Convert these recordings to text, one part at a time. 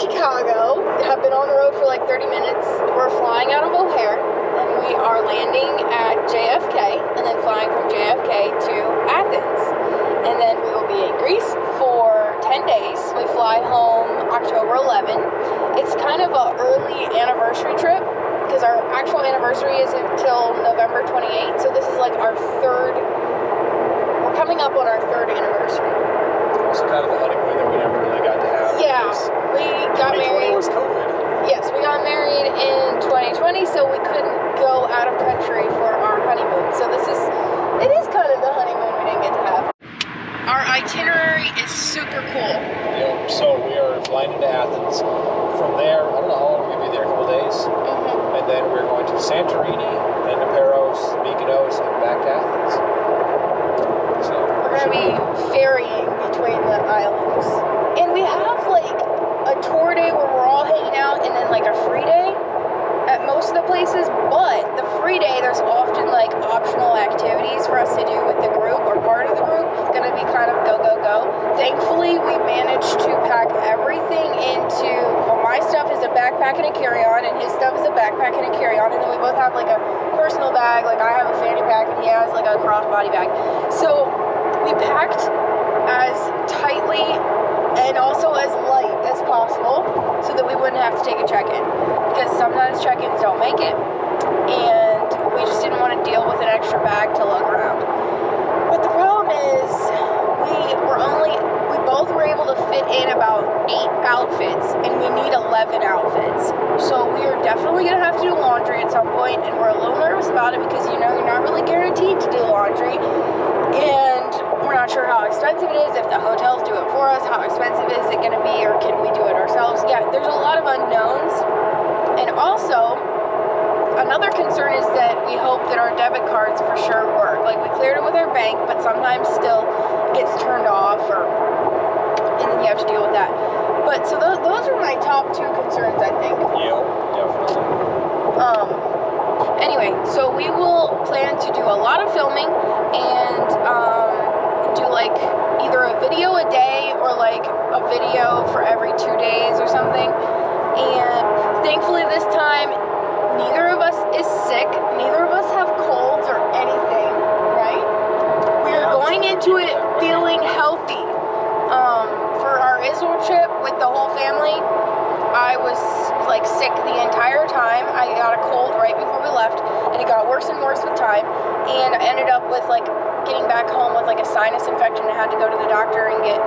Chicago. Have been on the road for like 30 minutes. We're flying out of O'Hare, and we are landing at JFK, and then flying from JFK to Athens. And then we will be in Greece for 10 days. We fly home October 11. It's kind of an early anniversary trip, because our actual anniversary is until November 28th, so this is like our we're coming up on our third anniversary. Also kind of a honeymoon that we never really got to have. Yeah, we got married. 2020 was COVID. Yes, we got married in 2020, so we couldn't go out of country for our honeymoon. So it is kind of the honeymoon we didn't get to have. Our itinerary is super cool. Yep, so we are flying into Athens. From there, I don't know how long we're going to be there, a couple days. Mm-hmm. And then we're going to Santorini, then to Paros, Mykonos, and back to Athens. So we're going to be ferrying between the islands. And we have like a tour day where we're all hanging out, and then like a free day at most of the places. But the free day, there's often like optional activities for us to do with the group or part of the group. It's going to be kind of go, go, go. Thankfully, we managed to pack everything into, well, my stuff is a backpack and a carry-on, and his stuff is a backpack and a carry-on, and then we both have like a personal bag. Like I have a fanny pack, and he has like a crossbody bag. So we packed as tightly and also as light as possible so that we wouldn't have to take a check-in, because sometimes check-ins don't make it, and we just didn't want to deal with an extra bag to lug around. But the problem is we both were able to fit in about 8 outfits, and we need 11 outfits. So we are definitely going to have to do laundry at some point, and we're a little nervous about it because, you're not really guaranteed to do laundry, and we're not sure how expensive it is, if the hotels do it for us, how expensive is it going to be, or can we do it ourselves? Yeah, there's a lot of unknowns. And also, another concern is that we hope that our debit cards for sure work. Like, we cleared it with our bank, but sometimes still gets turned off, and then you have to deal with that. But so those are my top 2 concerns, I think. Yeah, definitely. Anyway, so we will plan to do a lot of filming and do like either a video a day or like a video for every 2 days or something. And thankfully this time, neither of us is sick. Neither of us have colds or anything, right? We are going into it feeling healthy. For our Israel trip with the whole family, I was like sick the entire time. I got a cold right before we left, and it got worse and worse with time. And I ended up with like getting back home with like a sinus infection. I had to go to the doctor and get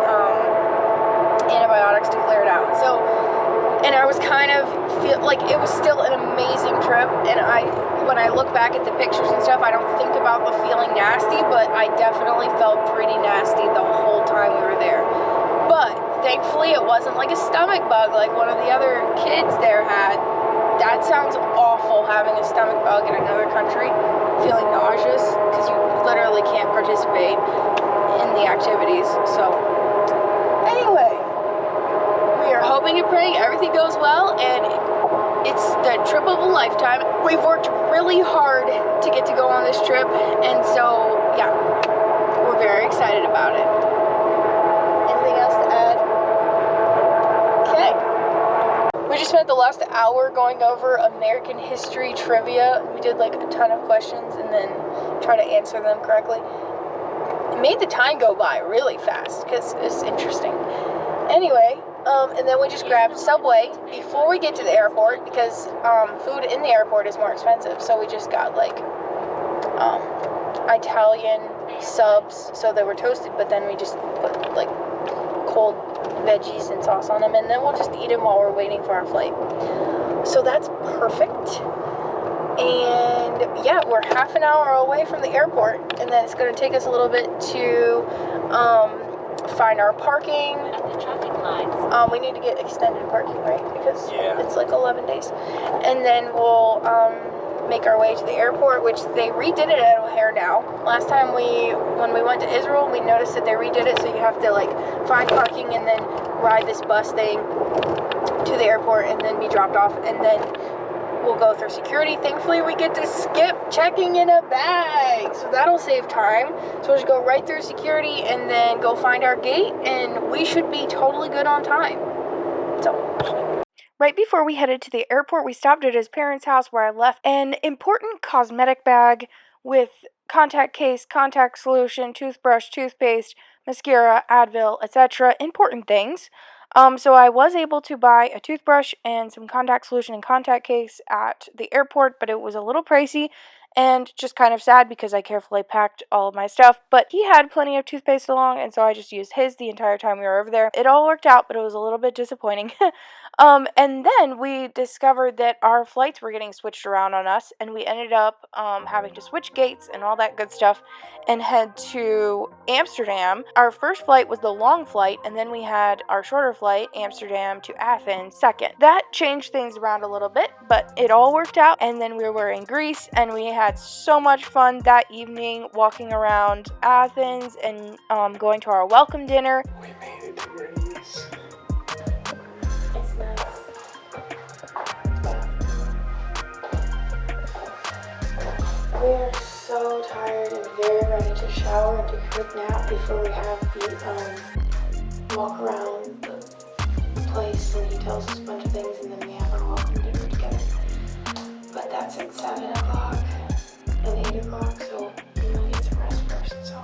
antibiotics to clear it out. So, and I was kind of feel like it was still an amazing trip. And when I look back at the pictures and stuff, I don't think about the feeling nasty, but I definitely felt pretty nasty the whole time we were there. But thankfully, it wasn't like a stomach bug like one of the other kids there had. That sounds awful, having a stomach bug in another country, feeling nauseous, because you literally can't participate in the activities. So, anyway, we are hoping and praying everything goes well, and it's the trip of a lifetime. We've worked really hard to get to go on this trip, and so, yeah, we're very excited about it. Anything else to add? Okay. We just spent the last hour going over American history trivia. We did like a ton of questions and then try to answer them correctly. It made the time go by really fast because it's interesting. Anyway, and then we just grabbed Subway before we get to the airport because food in the airport is more expensive. So we just got like Italian subs, so they were toasted, but then we just put like cold veggies and sauce on them, and then we'll just eat them while we're waiting for our flight. So that's perfect. And yeah, we're half an hour away from the airport, and then it's going to take us a little bit to find our parking. We need to get extended parking, right? Because it's like 11 days. And then we'll make our way to the airport, which they redid it at O'Hare now. Last time when we went to Israel, we noticed that they redid it, so you have to like find parking and then ride this bus thing to the airport and then be dropped off, and then we'll go through security. Thankfully, we get to skip checking in a bag, so that'll save time. So we'll just go right through security and then go find our gate, and we should be totally good on time. So Right before we headed to the airport, we stopped at his parents' house where I left an important cosmetic bag with contact case, contact solution, toothbrush, toothpaste, mascara, Advil, etc. Important things. So I was able to buy a toothbrush and some contact solution and contact case at the airport, but it was a little pricey and just kind of sad because I carefully packed all of my stuff. But he had plenty of toothpaste along, and so I just used his the entire time we were over there. It all worked out, but it was a little bit disappointing. And then we discovered that our flights were getting switched around on us, and we ended up having to switch gates and all that good stuff and head to Amsterdam. Our first flight was the long flight, and then we had our shorter flight, Amsterdam to Athens, second. That changed things around a little bit, but it all worked out, and then we were in Greece, and we had so much fun that evening walking around Athens and going to our welcome dinner. We made it to Greece. It's nice. We're so tired and very ready to shower and take a quick nap before we have the walk around the place, and he tells us a bunch of things, and then we have our welcome dinner together. But that's at 7 o'clock and 8 o'clock, so we might get some rest first. So.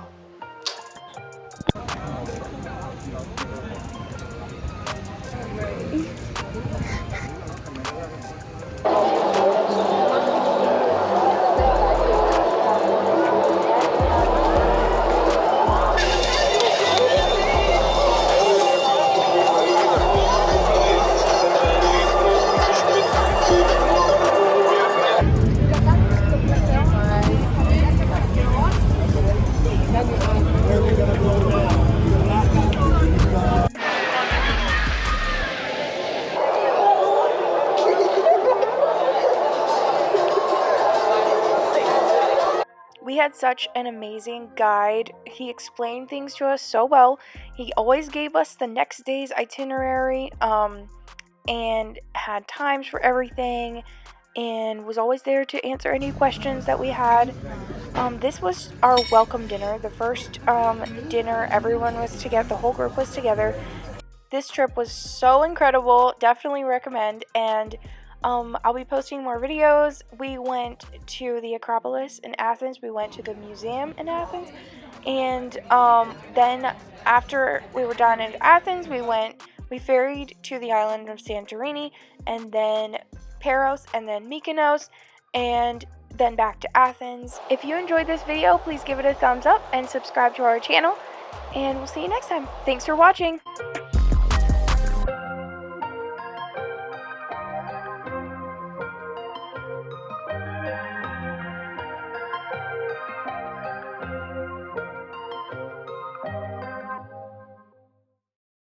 We had such an amazing guide. He explained things to us so well. He always gave us the next day's itinerary and had times for everything and was always there to answer any questions that we had. This was our welcome dinner, the first dinner everyone was together, the whole group was together. This trip was so incredible, definitely recommend, and I'll be posting more videos. We went to the Acropolis in Athens, we went to the museum in Athens, and then after we were done in Athens, we ferried to the island of Santorini, and then Paros, and then Mykonos, and then back to Athens. If you enjoyed this video, please give it a thumbs up and subscribe to our channel, and we'll see you next time. Thanks for watching.